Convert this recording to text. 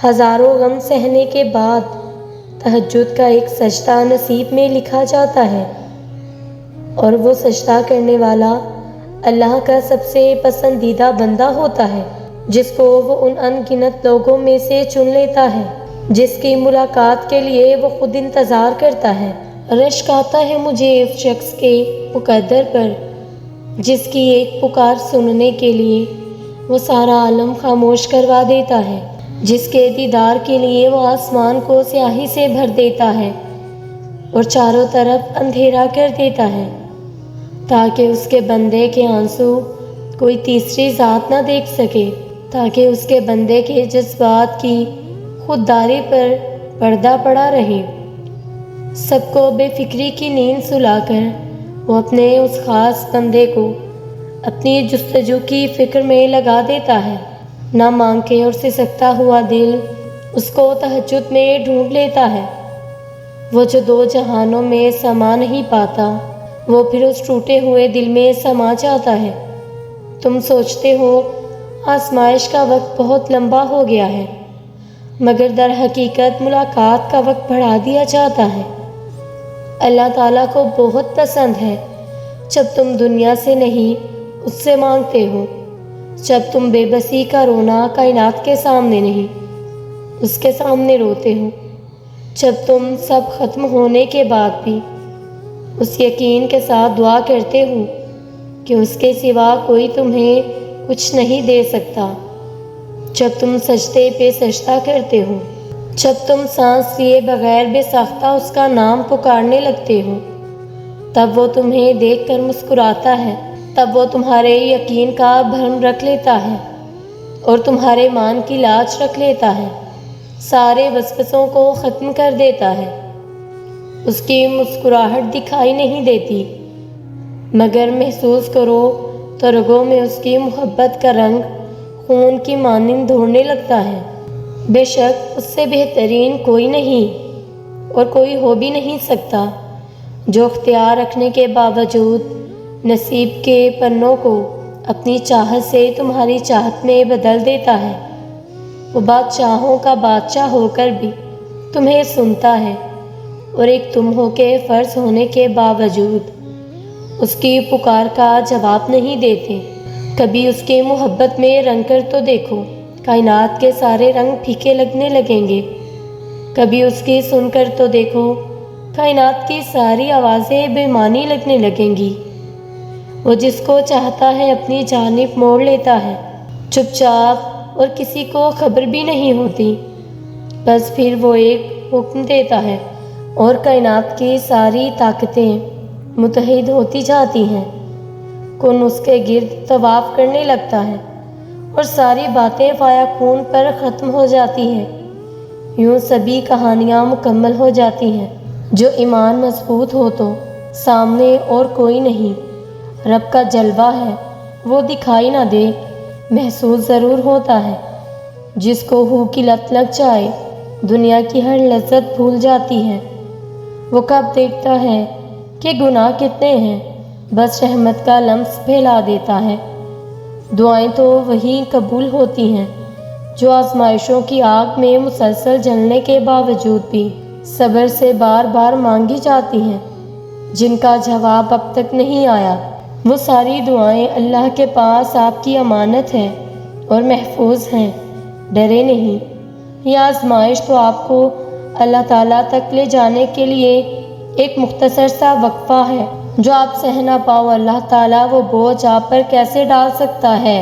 ہزاروں غم سہنے کے بعد تہجد کا ایک سجدہ نصیب میں لکھا جاتا ہے، اور وہ سجدہ کرنے والا اللہ کا سب سے پسندیدہ بندہ ہوتا ہے، جس کو وہ ان ان گنت لوگوں میں سے چن لیتا ہے جس کی ملاقات کے لیے وہ خود انتظار کرتا ہے۔ رشک آتا ہے مجھے اس شخص کے مقدر پر جس کی ایک پکار سننے کے لیے وہ سارا عالم خاموش کروا دیتا ہے، جس کے دیدار کے لیے وہ آسمان کو سیاہی سے بھر دیتا ہے اور چاروں طرف اندھیرا کر دیتا ہے تاکہ اس کے بندے کے آنسو کوئی تیسری ذات نہ دیکھ سکے، تاکہ اس کے بندے کے جذبات کی خودداری پر پردہ پڑا رہے۔ سب کو بے فکری کی نیند سلا کر وہ اپنے اس خاص بندے کو اپنی جستجو کی فکر میں لگا دیتا ہے۔ نہ مانگ کے اور سسکتا ہوا دل اس کو تہجد میں ڈھونڈ لیتا ہے۔ وہ جو دو جہانوں میں سما نہیں پاتا، وہ پھر اس ٹوٹے ہوئے دل میں سما جاتا ہے۔ تم سوچتے ہو آزمائش کا وقت بہت لمبا ہو گیا ہے، مگر در حقیقت ملاقات کا وقت بڑھا دیا جاتا ہے۔ اللہ تعالیٰ کو بہت پسند ہے جب تم دنیا سے نہیں اس سے مانگتے ہو، جب تم بے بسی کا رونا کائنات کے سامنے نہیں اس کے سامنے روتے ہو، جب تم سب ختم ہونے کے بعد بھی اس یقین کے ساتھ دعا کرتے ہو کہ اس کے سوا کوئی تمہیں کچھ نہیں دے سکتا، جب تم سجدے پہ سجدہ کرتے ہو، جب تم سانس لیے بغیر بے ساختہ اس کا نام پکارنے لگتے ہو، تب وہ تمہیں دیکھ کر مسکراتا ہے، تب وہ تمہارے یقین کا بھرم رکھ لیتا ہے اور تمہارے مان کی لاج رکھ لیتا ہے، سارے وسوسوں کو ختم کر دیتا ہے۔ اس کی مسکراہٹ دکھائی نہیں دیتی، مگر محسوس کرو تو رگوں میں اس کی محبت کا رنگ خون کی مانند دوڑنے لگتا ہے۔ بے شک اس سے بہترین کوئی نہیں اور کوئی ہو بھی نہیں سکتا، جو اختیار رکھنے کے باوجود نصیب کے پنوں کو اپنی چاہت سے تمہاری چاہت میں بدل دیتا ہے۔ وہ بادشاہوں کا بادشاہ ہو کر بھی تمہیں سنتا ہے، اور ایک تم ہو کے فرض ہونے کے باوجود اس کی پکار کا جواب نہیں دیتے۔ کبھی اس کی محبت میں رنگ کر تو دیکھو، کائنات کے سارے رنگ پھیکے لگنے لگیں گے۔ کبھی اس کی سن کر تو دیکھو، کائنات کی ساری آوازیں بے معنی لگنے لگیں گی۔ وہ جس کو چاہتا ہے اپنی جانب موڑ لیتا ہے، چپ چاپ، اور کسی کو خبر بھی نہیں ہوتی۔ بس پھر وہ ایک حکم دیتا ہے اور کائنات کی ساری طاقتیں متحد ہوتی جاتی ہیں، کون اس کے گرد طواف کرنے لگتا ہے اور ساری باتیں فیکون پر ختم ہو جاتی ہیں۔ یوں سبھی کہانیاں مکمل ہو جاتی ہیں۔ جو ایمان مضبوط ہو تو سامنے اور کوئی نہیں، رب کا جلوہ ہے وہ دکھائی نہ دے، محسوس ضرور ہوتا ہے۔ جس کو ہو کی لت لگ جائے دنیا کی ہر لذت بھول جاتی ہے۔ وہ کب دیکھتا ہے کہ گناہ کتنے ہیں، بس رحمت کا لمس پھیلا دیتا ہے۔ دعائیں تو وہی قبول ہوتی ہیں جو آزمائشوں کی آگ میں مسلسل جلنے کے باوجود بھی صبر سے بار بار مانگی جاتی ہیں، جن کا جواب اب تک نہیں آیا۔ وہ ساری دعائیں اللہ کے پاس آپ کی امانت ہیں اور محفوظ ہیں، ڈرے نہیں۔ یہ آزمائش تو آپ کو اللہ تعالیٰ تک لے جانے کے لیے ایک مختصر سا وقفہ ہے، جو آپ سہ نہ پاؤ۔ اللہ تعالیٰ وہ بوجھ آپ پر کیسے ڈال سکتا ہے؟